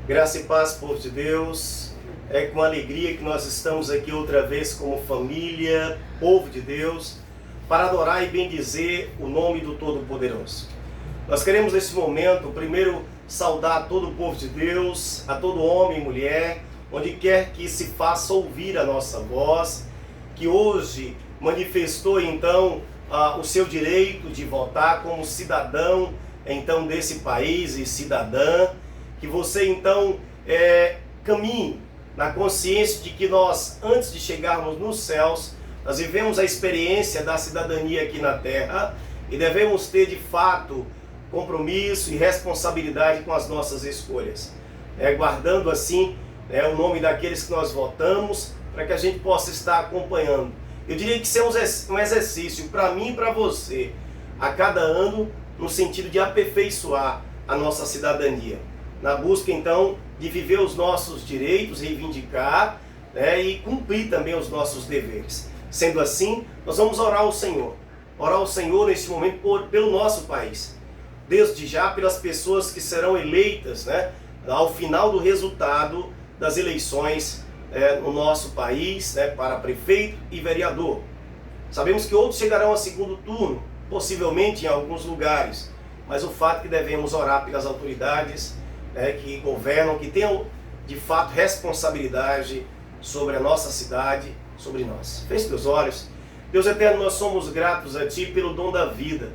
Graça e paz, povo de Deus. É com alegria que nós estamos aqui outra vez como família, povo de Deus, para adorar e bendizer o nome do Todo-Poderoso. Nós queremos nesse momento, primeiro, saudar a todo o povo de Deus, a todo homem e mulher, onde quer que se faça ouvir a nossa voz, que hoje manifestou então o seu direito de votar como cidadão então desse país e cidadã, que você então caminhe na consciência de que nós, antes de chegarmos nos céus, nós vivemos a experiência da cidadania aqui na terra e devemos ter de fato compromisso e responsabilidade com as nossas escolhas, guardando assim o nome daqueles que nós votamos, para que a gente possa estar acompanhando. Eu diria que isso é um exercício para mim e para você, a cada ano, no sentido de aperfeiçoar a nossa cidadania, na busca então de viver os nossos direitos, reivindicar e cumprir também os nossos deveres. Sendo assim, nós vamos orar ao Senhor nesse momento pelo nosso país, desde já pelas pessoas que serão eleitas ao final do resultado das eleições no nosso país, para prefeito e vereador. Sabemos que outros chegarão a segundo turno, possivelmente em alguns lugares, mas o fato é que devemos orar pelas autoridades que governam, que tenham de fato responsabilidade sobre a nossa cidade, sobre nós. Feche teus olhos. Deus eterno, nós somos gratos a Ti pelo dom da vida.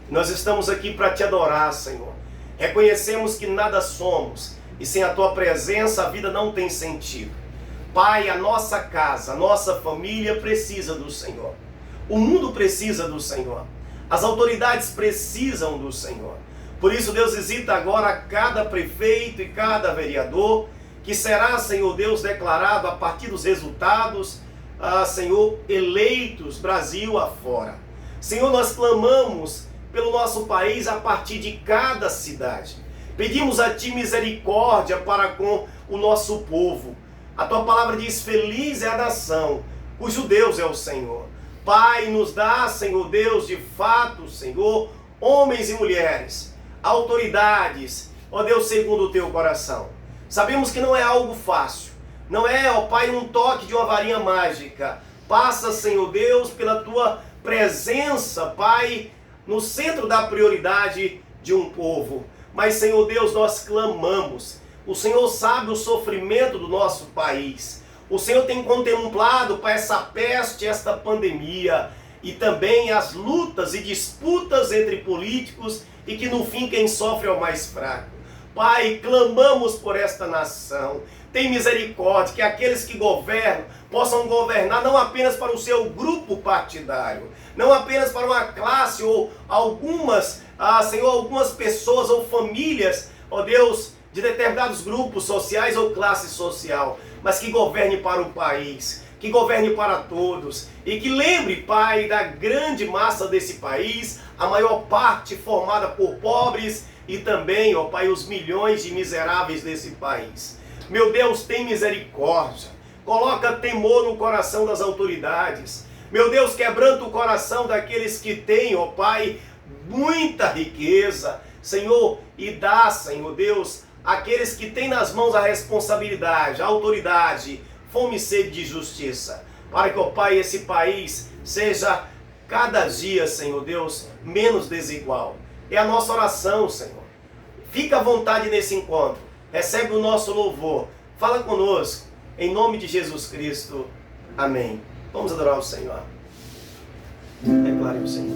Nós estamos aqui para Te adorar, Senhor. Reconhecemos que nada somos e sem a Tua presença a vida não tem sentido. Pai, a nossa casa, a nossa família precisa do Senhor. O mundo precisa do Senhor. As autoridades precisam do Senhor. Por isso, Deus, visita agora cada prefeito e cada vereador, que será, Senhor Deus, declarado a partir dos resultados, Senhor, eleitos Brasil afora. Senhor, nós clamamos pelo nosso país a partir de cada cidade. Pedimos a Ti misericórdia para com o nosso povo. A Tua palavra diz: feliz é a nação cujo Deus é o Senhor. Pai, nos dá, Senhor Deus, de fato, Senhor, homens e mulheres, autoridades, ó Deus, segundo o Teu coração. Sabemos que não é algo fácil, não é, ó Pai, um toque de uma varinha mágica. Passa, Senhor Deus, pela Tua presença, Pai, no centro da prioridade de um povo. Mas, Senhor Deus, nós clamamos. O Senhor sabe o sofrimento do nosso país. O Senhor tem contemplado para essa peste, esta pandemia, e também as lutas e disputas entre políticos, e que no fim quem sofre é o mais fraco. Pai, clamamos por esta nação. Tem misericórdia, que aqueles que governam possam governar não apenas para o seu grupo partidário, não apenas para uma classe ou algumas, Senhor, algumas pessoas ou famílias, ó Deus, de determinados grupos sociais ou classe social, mas que governe para o país, que governe para todos, e que lembre, Pai, da grande massa desse país, a maior parte formada por pobres e também, ó Pai, os milhões de miseráveis desse país. Meu Deus, tem misericórdia, coloca temor no coração das autoridades. Meu Deus, quebranta o coração daqueles que têm, ó Pai, muita riqueza, Senhor, e dá, Senhor Deus, aqueles que têm nas mãos a responsabilidade, a autoridade, fome e sede de justiça, para que, ó Pai, esse país seja cada dia, Senhor Deus, menos desigual. É a nossa oração, Senhor. Fica à vontade nesse encontro, recebe o nosso louvor, fala conosco, em nome de Jesus Cristo, amém. Vamos adorar o Senhor. Declare o Senhor.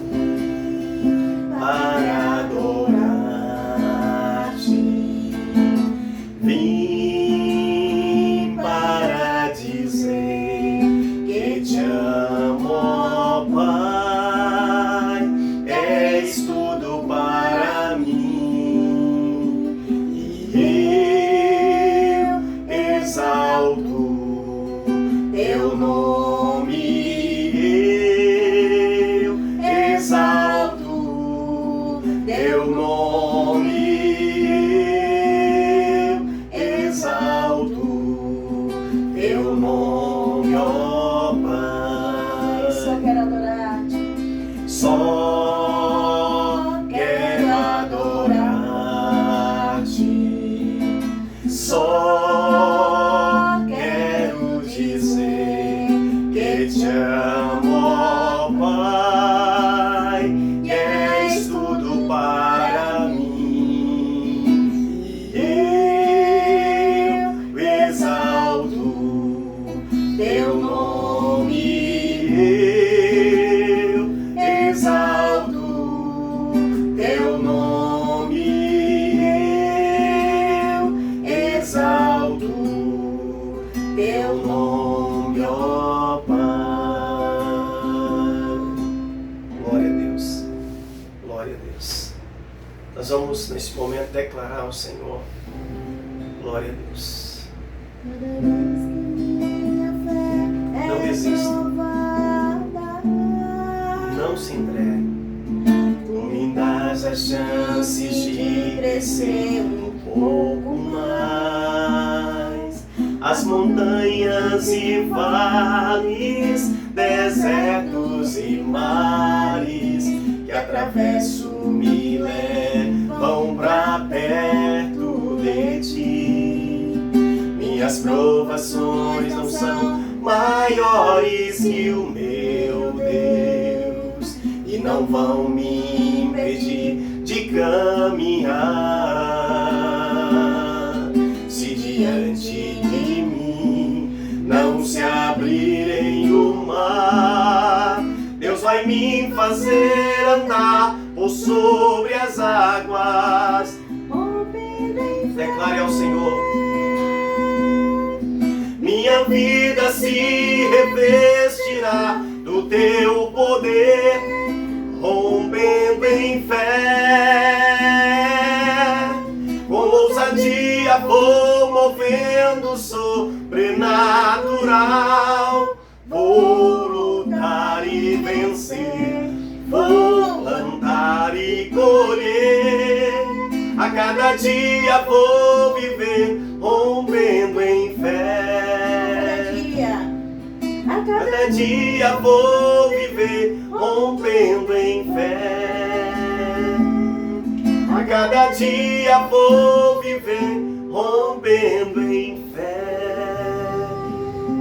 Para adorar-te, vim para dizer que te amo, ó Pai, és tudo para mim, e eu exalto teu nome, eu exalto teu nome. Só quero adorar-te, só quero dizer que te amo, ó Pai, e és tudo para mim. E eu exalto teu nome, eu exalto teu nome, eu exalto teu nome, ó Pai. Glória a Deus, glória a Deus. Nós vamos nesse momento declarar ao Senhor, glória a Deus. Não desista, não se entregue. Tu me dás as chances de crescer um pouco mais. As montanhas e vales, desertos e mares que atravesso me levam pra perto de ti. Minhas provações não são maiores que o meu Deus e não vão me impedir de caminhar. Se diante de mim não se abrirem o mar, Deus vai me fazer andar por sobre as águas. Declare ao Senhor: minha vida se revestirá do teu poder, rompendo em fé. Com ousadia vou movendo sobrenatural. Vou lutar e vencer, vou plantar e colher. A cada dia vou viver, rompendo em fé. A cada dia vou viver, rompendo em fé. A cada dia vou viver, rompendo em fé.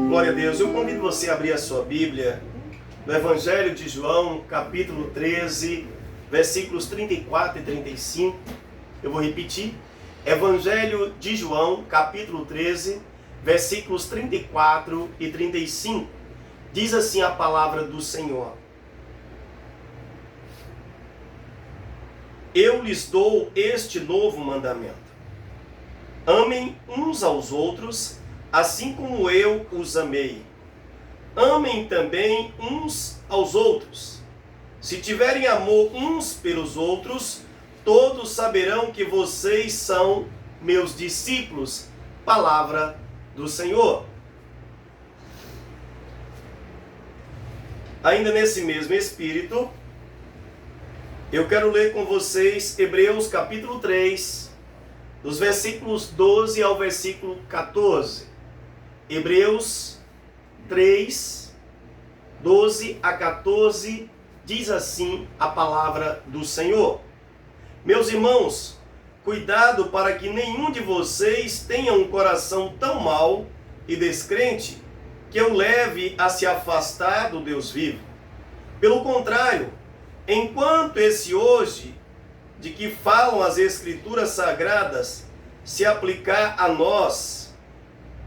Glória a Deus. Eu convido você a abrir a sua Bíblia no Evangelho de João, capítulo 13, versículos 34 e 35. Eu vou repetir. Evangelho de João, capítulo 13, versículos 34 e 35. Diz assim a palavra do Senhor: eu lhes dou este novo mandamento: amem uns aos outros, assim como eu os amei. Amem também uns aos outros. Se tiverem amor uns pelos outros, todos saberão que vocês são meus discípulos. Palavra do Senhor. Ainda nesse mesmo espírito, eu quero ler com vocês Hebreus capítulo 3, dos versículos 12 ao versículo 14. Hebreus 3, 12 a 14, diz assim a palavra do Senhor: meus irmãos, cuidado para que nenhum de vocês tenha um coração tão mau e descrente que o leve a se afastar do Deus vivo. Pelo contrário, enquanto esse hoje, de que falam as Escrituras Sagradas, se aplicar a nós,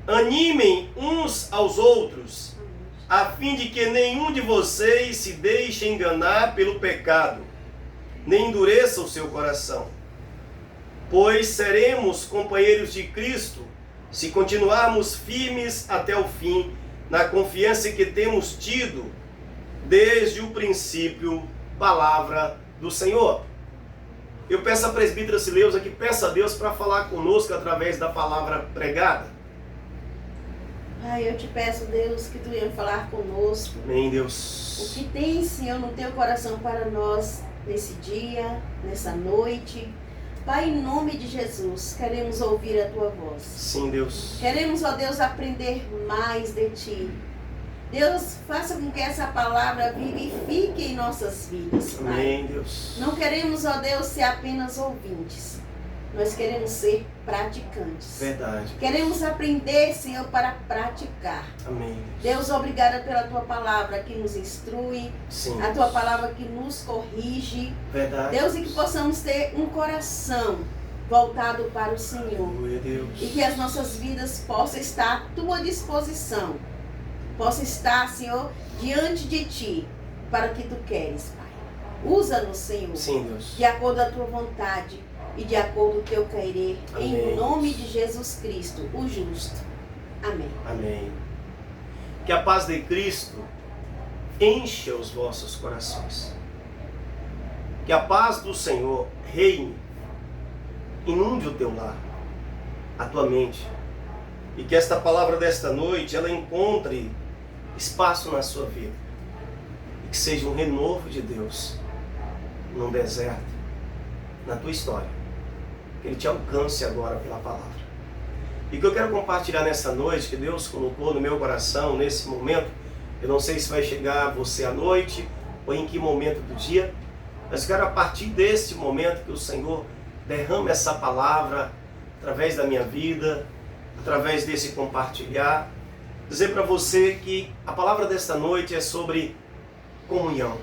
animem uns aos outros, a fim de que nenhum de vocês se deixe enganar pelo pecado, nem endureça o seu coração. Pois seremos companheiros de Cristo se continuarmos firmes até o fim, na confiança que temos tido desde o princípio. Palavra do Senhor. Eu peço a presbítera Sileuza que peça a Deus para falar conosco através da palavra pregada. Pai, eu te peço, Deus, que tu venha falar conosco. Amém, Deus. O que tem, Senhor, no teu coração para nós nesse dia, nessa noite. Pai, em nome de Jesus, queremos ouvir a tua voz. Sim, Deus. Queremos, ó Deus, aprender mais de ti. Deus, faça com que essa palavra vivifique em nossas vidas, Pai. Amém, Deus. Não queremos, ó Deus, ser apenas ouvintes. Nós queremos ser praticantes. Verdade. Queremos aprender, Senhor, para praticar. Amém. Deus, obrigada pela Tua palavra que nos instrui. Sim. A Tua palavra que nos corrige. Verdade. Deus, e que possamos ter um coração voltado para o Senhor. Aleluia, Deus. E que as nossas vidas possam estar à Tua disposição. Possa estar, Senhor, diante de Ti, para o que Tu queres, Pai. Usa-nos, Senhor, Sim, Deus. de acordo com a Tua vontade e de acordo com o Teu querer, Amém. em nome de Jesus Cristo, o justo. Amém. Amém. Que a paz de Cristo encha os vossos corações. Que a paz do Senhor reine, inunde o teu lar, a tua mente. E que esta palavra desta noite, ela encontre espaço na sua vida. E que seja um renovo de Deus num deserto, na tua história. Que Ele te alcance agora pela palavra. E o que eu quero compartilhar nessa noite, que Deus colocou no meu coração, nesse momento, eu não sei se vai chegar a você à noite, ou em que momento do dia, mas quero a partir deste momento que o Senhor derrame essa palavra, através da minha vida, através desse compartilhar, dizer para você que a palavra desta noite é sobre comunhão.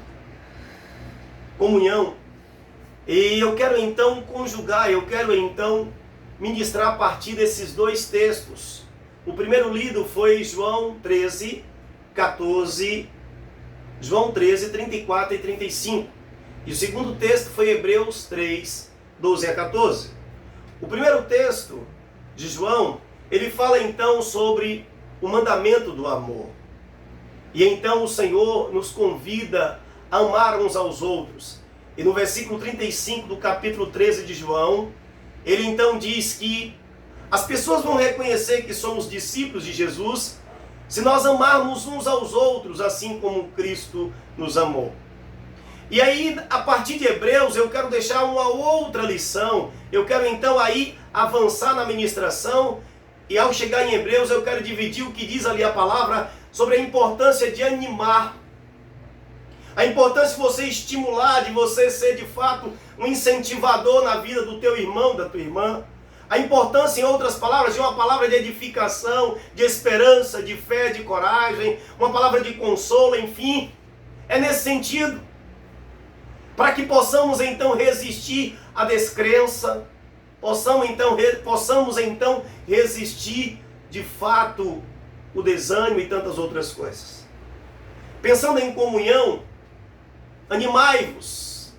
Comunhão. E eu quero então conjugar, eu quero então ministrar a partir desses dois textos. O primeiro lido foi João 13, 14, João 13, 34 e 35. E o segundo texto foi Hebreus 3, 12 a 14. O primeiro texto de João, ele fala então sobre o mandamento do amor. E então o Senhor nos convida a amar uns aos outros. E no versículo 35 do capítulo 13 de João, ele então diz que as pessoas vão reconhecer que somos discípulos de Jesus se nós amarmos uns aos outros, assim como Cristo nos amou. E aí, a partir de Hebreus, eu quero deixar uma outra lição. Eu quero então aí avançar na ministração. E ao chegar em Hebreus, eu quero dividir o que diz ali a palavra sobre a importância de animar. A importância de você estimular, de você ser de fato um incentivador na vida do teu irmão, da tua irmã. A importância, em outras palavras, de uma palavra de edificação, de esperança, de fé, de coragem, uma palavra de consolo, enfim. É nesse sentido. Para que possamos então resistir à descrença, possamos então resistir de fato o desânimo e tantas outras coisas. Pensando em comunhão, animai-vos.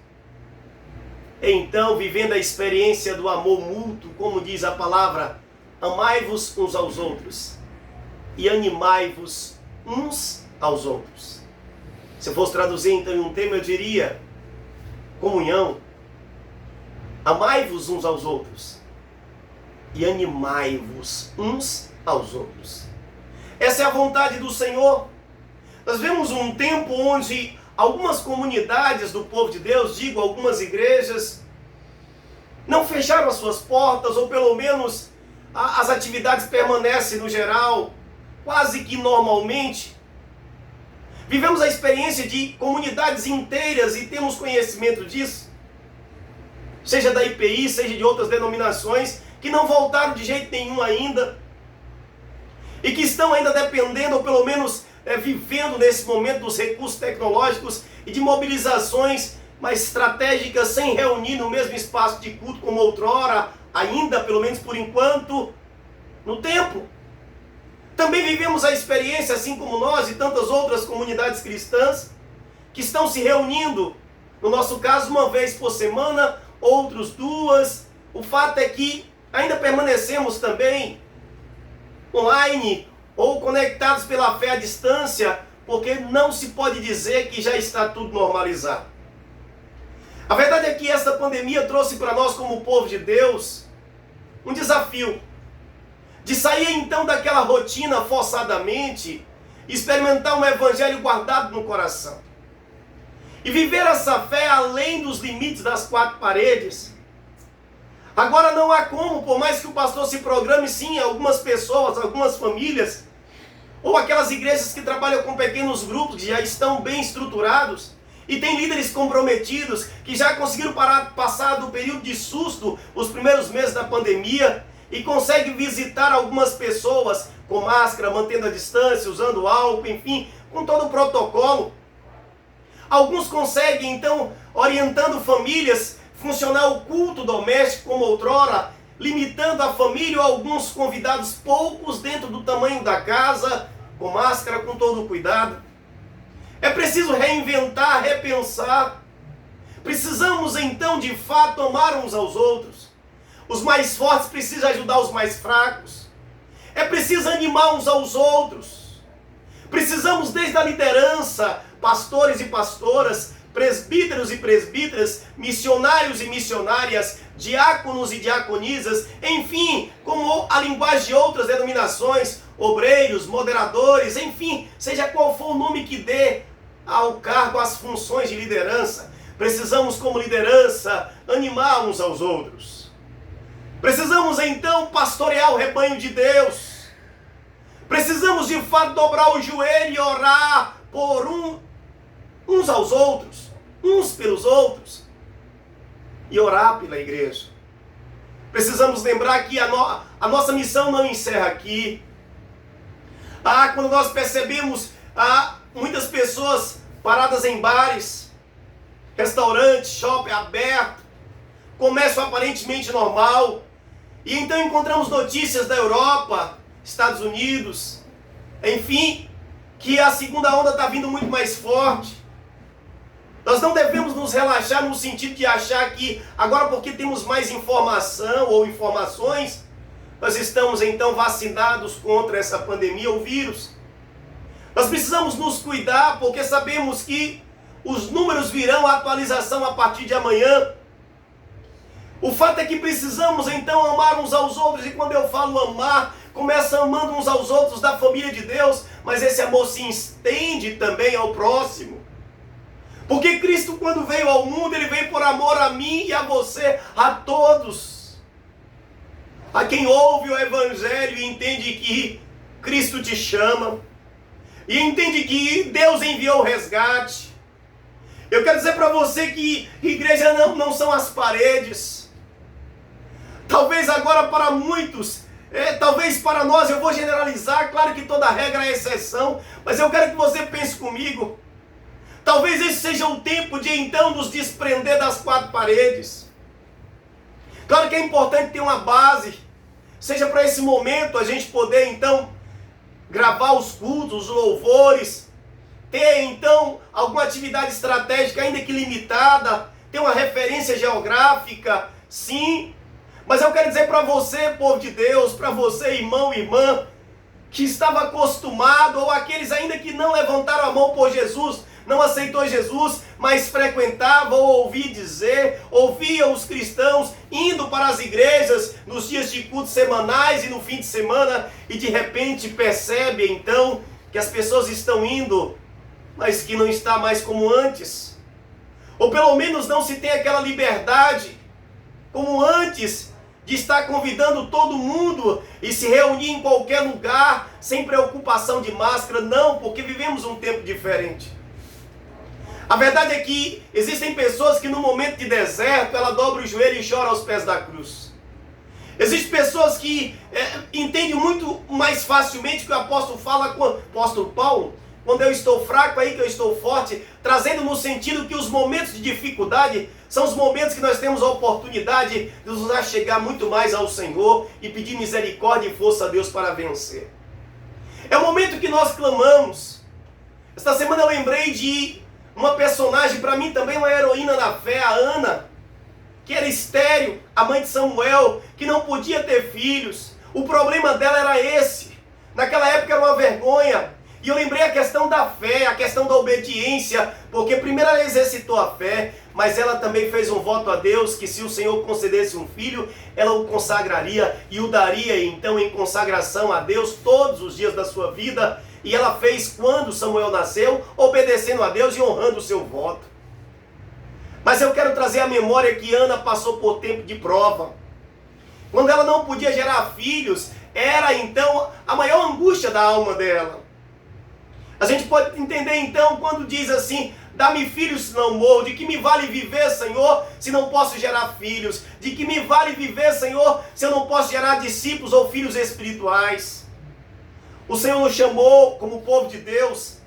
Então, vivendo a experiência do amor mútuo, como diz a palavra, amai-vos uns aos outros e animai-vos uns aos outros. Se eu fosse traduzir então em um tema, eu diria comunhão. Amai-vos uns aos outros e animai-vos uns aos outros. Essa é a vontade do Senhor. Nós vemos um tempo onde algumas comunidades do povo de Deus, digo, algumas igrejas, não fecharam as suas portas, ou pelo menos as atividades permanecem no geral, quase que normalmente. Vivemos a experiência de comunidades inteiras e temos conhecimento disso, seja da IPI, seja de outras denominações, que não voltaram de jeito nenhum ainda, e que estão ainda dependendo, ou pelo menos vivendo nesse momento dos recursos tecnológicos e de mobilizações mais estratégicas, sem reunir no mesmo espaço de culto como outrora, ainda, pelo menos por enquanto, no templo. Também vivemos a experiência, assim como nós e tantas outras comunidades cristãs, que estão se reunindo, no nosso caso, uma vez por semana, outros duas. O fato é que ainda permanecemos também online ou conectados pela fé à distância, porque não se pode dizer que já está tudo normalizado. A verdade é que esta pandemia trouxe para nós, como povo de Deus, um desafio de sair então daquela rotina forçadamente, experimentar um evangelho guardado no coração e viver essa fé além dos limites das quatro paredes. Agora não há como, por mais que o pastor se programe, sim, algumas pessoas, algumas famílias, ou aquelas igrejas que trabalham com pequenos grupos, que já estão bem estruturados, E tem líderes comprometidos que já conseguiram passar do período de susto, os primeiros meses da pandemia, e conseguem visitar algumas pessoas com máscara, mantendo a distância, usando álcool, enfim, com todo o protocolo. Alguns conseguem, então, orientando famílias, funcionar o culto doméstico como outrora, limitando a família ou alguns convidados poucos dentro do tamanho da casa, com máscara, com todo o cuidado. É preciso reinventar, repensar. Precisamos então de fato amar uns aos outros. Os mais fortes precisam ajudar os mais fracos. É preciso animar uns aos outros. Precisamos desde a liderança, pastores e pastoras, presbíteros e presbíteras, missionários e missionárias, diáconos e diaconisas, enfim, como a linguagem de outras denominações, obreiros, moderadores, enfim, seja qual for o nome que dê ao cargo, às funções de liderança. Precisamos, como liderança, animar uns aos outros. Precisamos, então, pastorear o rebanho de Deus. Precisamos, de fato, dobrar o joelho e orar por uns aos outros, uns pelos outros, e orar pela igreja. Precisamos lembrar que a nossa missão não encerra aqui. Quando nós percebemos muitas pessoas paradas em bares, restaurantes, shopping aberto, comércio aparentemente normal, e então encontramos notícias da Europa, Estados Unidos, enfim, que a segunda onda está vindo muito mais forte. Nós não devemos nos relaxar no sentido de achar que agora porque temos mais informação ou informações, nós estamos então vacinados contra essa pandemia ou vírus. Nós precisamos nos cuidar porque sabemos que os números virão, a atualização a partir de amanhã. O fato é que precisamos então amar uns aos outros, e quando eu falo amar, começa amando uns aos outros da família de Deus, mas esse amor se estende também ao próximo. Porque Cristo, quando veio ao mundo, ele veio por amor a mim e a você, a todos. A quem ouve o Evangelho e entende que Cristo te chama, e entende que Deus enviou o resgate. Eu quero dizer para você que igreja não são as paredes. Talvez agora para muitos, talvez para nós, eu vou generalizar, claro que toda regra é exceção, mas eu quero que você pense comigo. Talvez esse seja o tempo de então nos desprender das quatro paredes. Claro que é importante ter uma base, seja para esse momento a gente poder então gravar os cultos, os louvores, ter então alguma atividade estratégica, ainda que limitada, ter uma referência geográfica, sim. Mas eu quero dizer para você, povo de Deus, para você, irmão e irmã, que estava acostumado, ou aqueles ainda que não levantaram a mão por Jesus, não aceitou Jesus, mas frequentava ou ouvia dizer, ouvia os cristãos indo para as igrejas nos dias de cultos semanais e no fim de semana, e de repente percebe então que as pessoas estão indo, mas que não está mais como antes. Ou pelo menos não se tem aquela liberdade como antes, de estar convidando todo mundo e se reunir em qualquer lugar, sem preocupação de máscara. Não, porque vivemos um tempo diferente. A verdade é que existem pessoas que no momento de deserto, ela dobra o joelho e chora aos pés da cruz. Existem pessoas que entendem muito mais facilmente que o apóstolo fala com o apóstolo Paulo, quando eu estou fraco, aí que eu estou forte, trazendo no sentido que os momentos de dificuldade são os momentos que nós temos a oportunidade de nos achegar muito mais ao Senhor e pedir misericórdia e força a Deus para vencer. É o momento que nós clamamos. Esta semana eu lembrei de uma personagem, para mim também uma heroína da fé, a Ana, que era estéril, a mãe de Samuel, que não podia ter filhos. O problema dela era esse. Naquela época era uma vergonha. E eu lembrei a questão da fé, a questão da obediência, porque primeiro ela exercitou a fé, mas ela também fez um voto a Deus, que se o Senhor concedesse um filho, ela o consagraria e o daria então em consagração a Deus todos os dias da sua vida. E ela fez quando Samuel nasceu, obedecendo a Deus e honrando o seu voto. Mas eu quero trazer à memória que Ana passou por tempo de prova. Quando ela não podia gerar filhos, era então a maior angústia da alma dela. A gente pode entender então quando diz assim, Dá-me filhos se não morro. De que me vale viver, Senhor, se não posso gerar filhos? De que me vale viver, Senhor, se eu não posso gerar discípulos ou filhos espirituais? O Senhor nos chamou como povo de Deus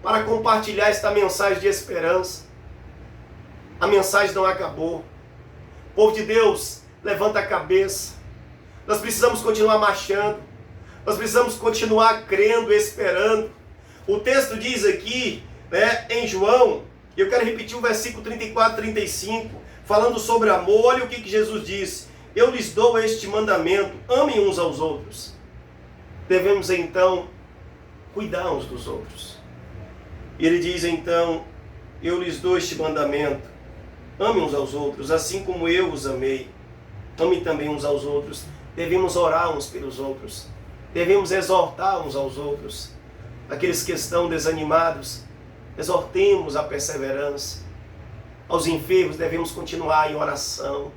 para compartilhar esta mensagem de esperança. A mensagem não acabou. Povo de Deus, levanta a cabeça. Nós precisamos continuar marchando. Nós precisamos continuar crendo, esperando. O texto diz aqui, em João, eu quero repetir o versículo 34 e 35, falando sobre amor. Olha o que Jesus disse: eu lhes dou este mandamento, amem uns aos outros. Devemos então cuidar uns dos outros. E ele diz então: eu lhes dou este mandamento, amem uns aos outros, assim como eu os amei. Amem também uns aos outros. Devemos orar uns pelos outros. Devemos exortar uns aos outros. Aqueles que estão desanimados, exortemos a perseverança. Aos enfermos devemos continuar em oração.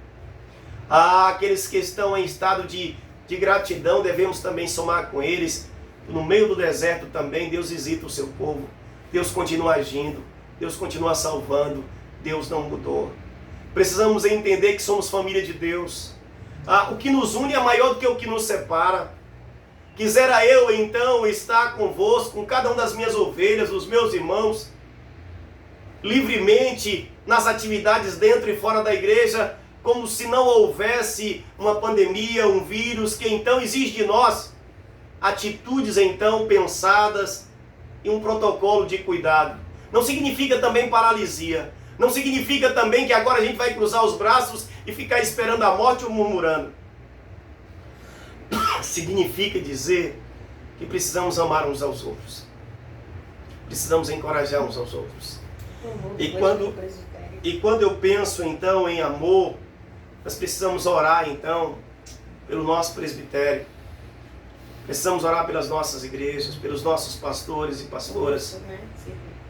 Aqueles que estão em estado de gratidão, devemos também somar com eles. No meio do deserto também, Deus visita o seu povo. Deus continua agindo. Deus continua salvando. Deus não mudou. Precisamos entender que somos família de Deus. O que nos une é maior do que o que nos separa. Quisera eu então estar convosco, com cada uma das minhas ovelhas, os meus irmãos, livremente nas atividades dentro e fora da igreja, como se não houvesse uma pandemia, um vírus, que então exige de nós atitudes então pensadas e um protocolo de cuidado. Não significa também paralisia. Não significa também que agora a gente vai cruzar os braços e ficar esperando a morte ou murmurando. Significa dizer que precisamos amar uns aos outros. Precisamos encorajar uns aos outros. E quando eu penso então em amor, nós precisamos orar então pelo nosso presbitério. Precisamos orar pelas nossas igrejas, pelos nossos pastores e pastoras,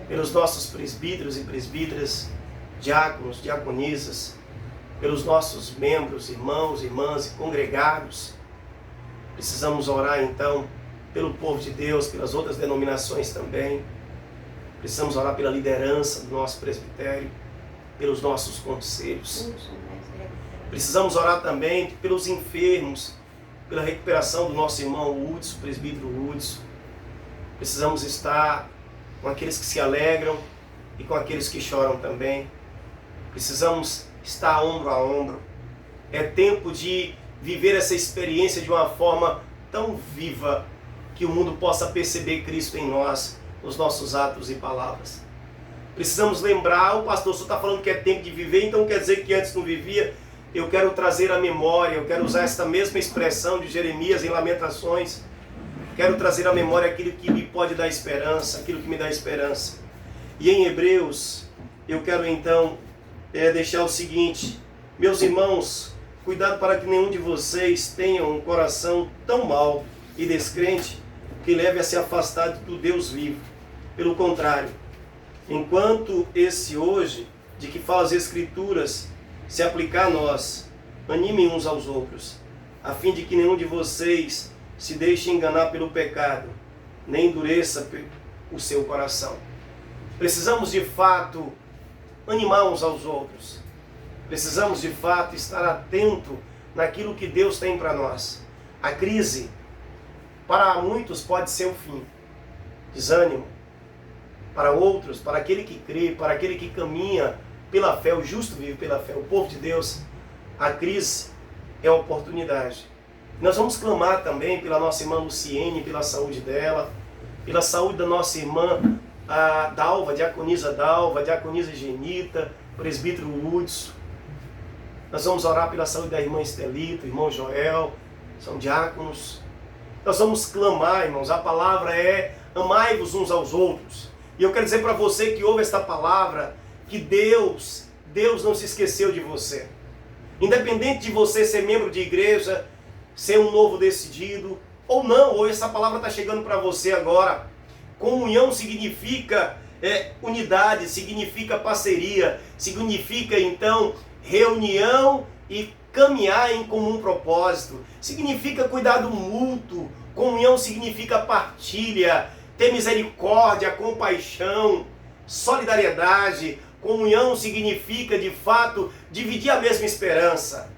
pelos nossos presbíteros e presbíteras, diáconos, diaconisas, pelos nossos membros, irmãos, irmãs e congregados. Precisamos orar então pelo povo de Deus, pelas outras denominações também. Precisamos orar pela liderança do nosso presbitério, pelos nossos conselhos. Precisamos orar também pelos enfermos, pela recuperação do nosso irmão Hudson, o presbítero Hudson. Precisamos estar com aqueles que se alegram e com aqueles que choram também. Precisamos estar ombro a ombro. É tempo de viver essa experiência de uma forma tão viva que o mundo possa perceber Cristo em nós, nos nossos atos e palavras. Precisamos lembrar, o pastor só está falando que é tempo de viver, então quer dizer que antes não vivia. Eu quero trazer à memória, eu quero usar esta mesma expressão de Jeremias em Lamentações. Quero trazer à memória aquilo que me pode dar esperança, aquilo que me dá esperança. E em Hebreus, eu quero então deixar o seguinte: meus irmãos, cuidado para que nenhum de vocês tenha um coração tão mau e descrente que leve a se afastar do Deus vivo. Pelo contrário, enquanto esse hoje, de que fala as Escrituras, se aplicar a nós, animem uns aos outros, a fim de que nenhum de vocês se deixe enganar pelo pecado, nem endureça o seu coração. Precisamos de fato animar uns aos outros. Precisamos de fato estar atento naquilo que Deus tem para nós. A crise, para muitos, pode ser o fim. Desânimo. Para outros, para aquele que crê, para aquele que caminha pela fé, o justo vive pela fé, o povo de Deus, a crise é a oportunidade. Nós vamos clamar também pela nossa irmã Luciene, pela saúde dela, pela saúde da nossa irmã a Dalva, diaconisa Genita, presbítero Hudson. Nós vamos orar pela saúde da irmã Estelita, irmão Joel, são diáconos. Nós vamos clamar, irmãos, a palavra é amai-vos uns aos outros. E eu quero dizer para você que ouve esta palavra, que Deus não se esqueceu de você. Independente de você ser membro de igreja, ser um novo decidido, ou não, ou essa palavra está chegando para você agora. Comunhão significa unidade, significa parceria, significa então reunião e caminhar em comum propósito, significa cuidado mútuo. Comunhão significa partilha, ter misericórdia, compaixão, solidariedade. Comunhão significa, de fato, dividir a mesma esperança,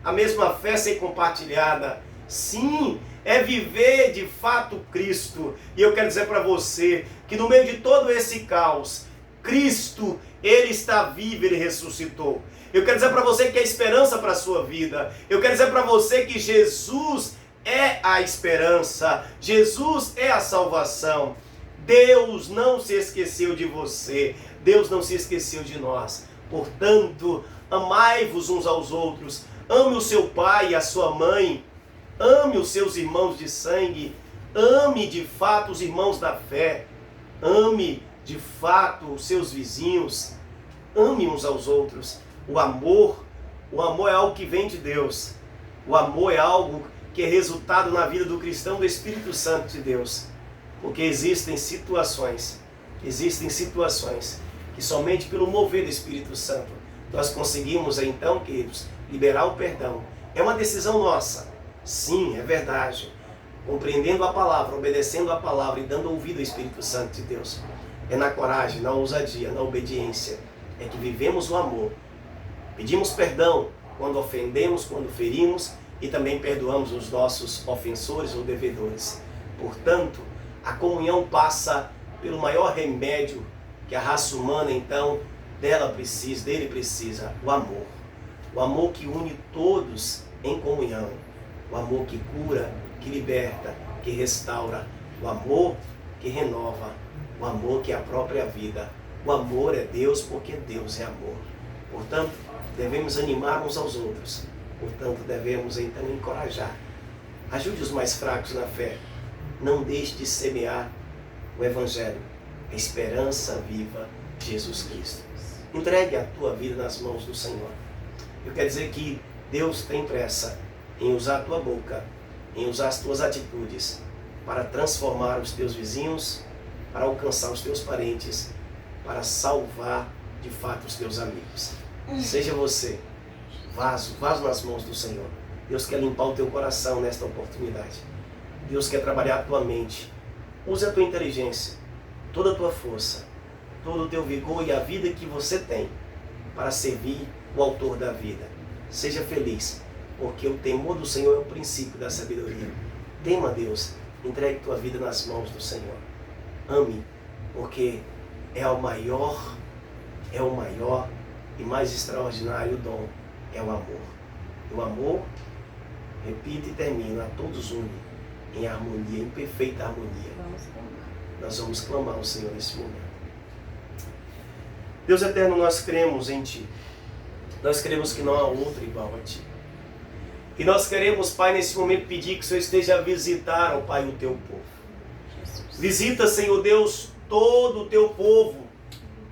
a mesma fé ser compartilhada. Sim, é viver de fato Cristo. E eu quero dizer para você que no meio de todo esse caos, Cristo, Ele está vivo, Ele ressuscitou. Eu quero dizer para você que é esperança para a sua vida. Eu quero dizer para você que Jesus é a esperança. Jesus é a salvação. Deus não se esqueceu de você. Deus não se esqueceu de nós. Portanto, amai-vos uns aos outros. Ame o seu pai e a sua mãe. Ame os seus irmãos de sangue. Ame de fato os irmãos da fé. Ame de fato os seus vizinhos. Ame uns aos outros. O amor é algo que vem de Deus. O amor é algo que é resultado na vida do cristão do Espírito Santo de Deus. Porque existem situações que somente pelo mover do Espírito Santo nós conseguimos então, queridos, liberar o perdão. É uma decisão nossa. Sim, é verdade. Compreendendo a palavra, obedecendo a palavra e dando ouvido ao Espírito Santo de Deus. É na coragem, na ousadia, na obediência. É que vivemos o amor. Pedimos perdão quando ofendemos, quando ferimos e também perdoamos os nossos ofensores ou devedores. Portanto, a comunhão passa pelo maior remédio que a raça humana, então, dele precisa, o amor. O amor que une todos em comunhão. O amor que cura, que liberta, que restaura. O amor que renova. O amor que é a própria vida. O amor é Deus porque Deus é amor. Portanto, devemos animar uns aos outros. Portanto, devemos então encorajar. Ajude os mais fracos na fé. Não deixe de semear o Evangelho, a esperança viva de Jesus Cristo. Entregue a tua vida nas mãos do Senhor. Eu quero dizer que Deus tem pressa em usar a tua boca, em usar as tuas atitudes para transformar os teus vizinhos, para alcançar os teus parentes, para salvar de fato os teus amigos. Seja você vaso nas mãos do Senhor. Deus quer limpar o teu coração nesta oportunidade. Deus quer trabalhar a tua mente. Use a tua inteligência, toda a tua força, todo o teu vigor e a vida que você tem para servir o autor da vida. Seja feliz, porque o temor do Senhor é o princípio da sabedoria. Tema a Deus, entregue tua vida nas mãos do Senhor. Ame, porque é o maior e mais extraordinário dom, é o amor. O amor, repito e termino, a todos une em harmonia, em perfeita harmonia. Nós vamos clamar ao Senhor nesse momento. Deus eterno, nós cremos em Ti. Nós cremos que não há outro igual a Ti. E nós queremos, Pai, nesse momento pedir que o Senhor esteja a visitar, ó Pai, o Teu povo. Visita, Senhor Deus, todo o Teu povo,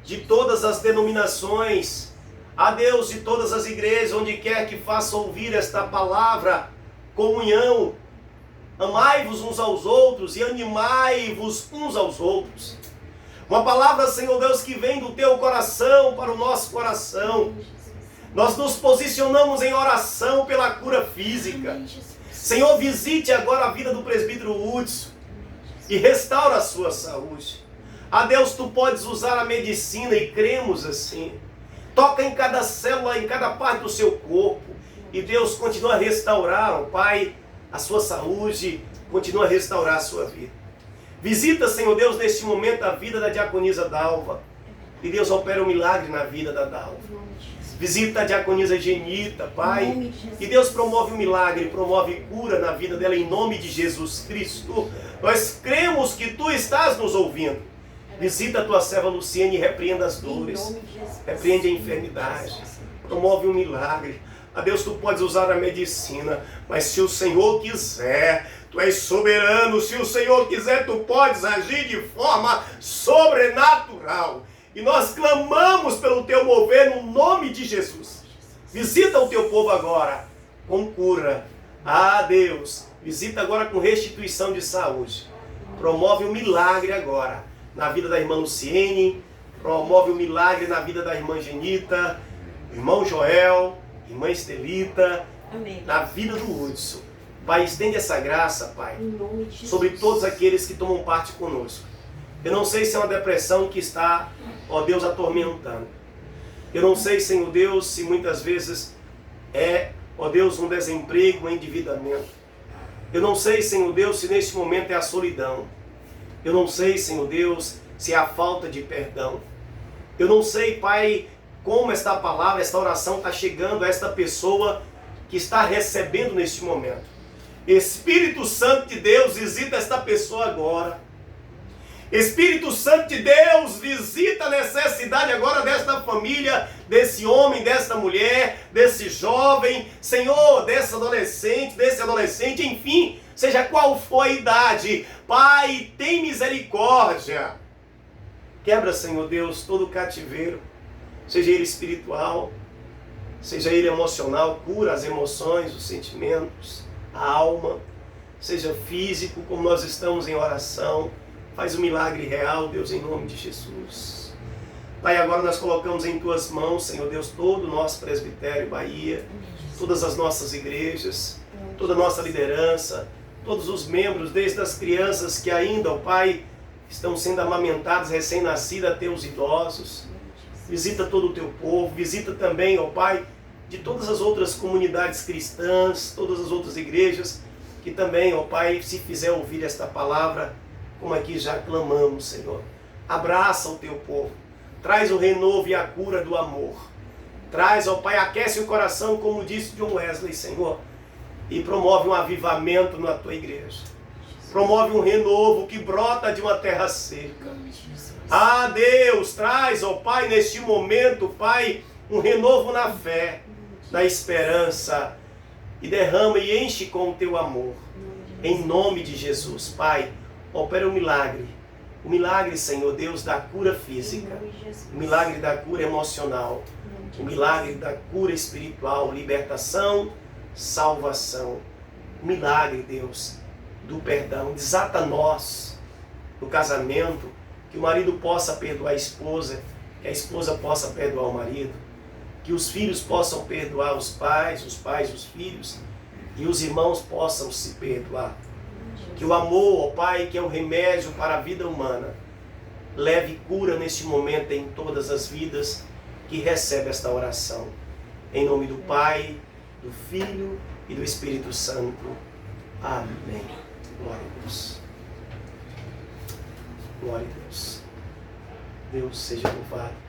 de todas as denominações, a Deus, de todas as igrejas, onde quer que faça ouvir esta palavra, comunhão. Amai-vos uns aos outros e animai-vos uns aos outros. Uma palavra, Senhor Deus, que vem do Teu coração para o nosso coração. Nós nos posicionamos em oração pela cura física. Senhor, visite agora a vida do presbítero Hudson e restaura a sua saúde. A Deus, Tu podes usar a medicina e cremos assim. Toca em cada célula, em cada parte do seu corpo. E Deus continua a restaurar, ó Pai, a sua saúde, continua a restaurar a sua vida. Visita, Senhor Deus, neste momento a vida da diaconisa Dalva. E Deus opera um milagre na vida da Dalva. Visita a diaconisa Genita, Pai. E Deus promove um milagre, promove cura na vida dela em nome de Jesus Cristo. Nós cremos que Tu estás nos ouvindo. Visita a Tua serva Luciene e repreenda as dores. Repreende a enfermidade. Promove um milagre. A Deus, Tu podes usar a medicina, mas se o Senhor quiser, Tu és soberano, se o Senhor quiser, Tu podes agir de forma sobrenatural. E nós clamamos pelo Teu mover no nome de Jesus. Visita o Teu povo agora com cura. Ah, Deus, visita agora com restituição de saúde. Promove um milagre agora na vida da irmã Luciene, promove um milagre na vida da irmã Genita, irmão Joel, irmã Estelita, amém, na vida do Hudson. Pai, estende essa graça, Pai, sobre todos aqueles que tomam parte conosco. Eu não sei se é uma depressão que está ó Deus, atormentando. Eu não sei, Senhor Deus, se muitas vezes é, ó Deus, um desemprego, um endividamento. Eu não sei, Senhor Deus, se neste momento é a solidão. Eu não sei, Senhor Deus, se é a falta de perdão. Eu não sei, Pai, como esta palavra, esta oração está chegando a esta pessoa que está recebendo neste momento. Espírito Santo de Deus, visita esta pessoa agora. Espírito Santo de Deus, visita a necessidade agora desta família, desse homem, desta mulher, desse jovem, Senhor, desse adolescente, enfim, seja qual for a idade. Pai, tem misericórdia. Quebra, Senhor Deus, todo o cativeiro, seja ele espiritual, seja ele emocional, cura as emoções, os sentimentos, a alma, seja físico, como nós estamos em oração. Faz um milagre real, Deus, em nome de Jesus. Pai, agora nós colocamos em Tuas mãos, Senhor Deus, todo o nosso presbitério Bahia, todas as nossas igrejas, toda a nossa liderança, todos os membros, desde as crianças que ainda, ó Pai, estão sendo amamentados, recém-nascidos, até os idosos. Visita todo o Teu povo, visita também, ó Pai, de todas as outras comunidades cristãs, todas as outras igrejas, que também, ó Pai, se fizer ouvir esta palavra, como aqui já clamamos, Senhor. Abraça o Teu povo, traz o renovo e a cura do amor. Traz, ó Pai, aquece o coração, como disse John Wesley, Senhor, e promove um avivamento na Tua igreja. Promove um renovo que brota de uma terra seca. Ah, Deus, traz, ó Pai, neste momento, Pai, um renovo na fé, na esperança, e derrama e enche com o Teu amor. Em nome de Jesus, Pai, opera o milagre, Senhor Deus, da cura física, o milagre da cura emocional, o milagre da cura espiritual, libertação, salvação, o milagre, Deus, do perdão. Desata nós no casamento, que o marido possa perdoar a esposa, que a esposa possa perdoar o marido, que os filhos possam perdoar os pais os filhos, e os irmãos possam se perdoar. Que o amor, ó Pai, que é o remédio para a vida humana, leve cura neste momento em todas as vidas que recebem esta oração. Em nome do Pai, do Filho e do Espírito Santo. Amém. Glória a Deus. Glória a Deus. Deus seja louvado.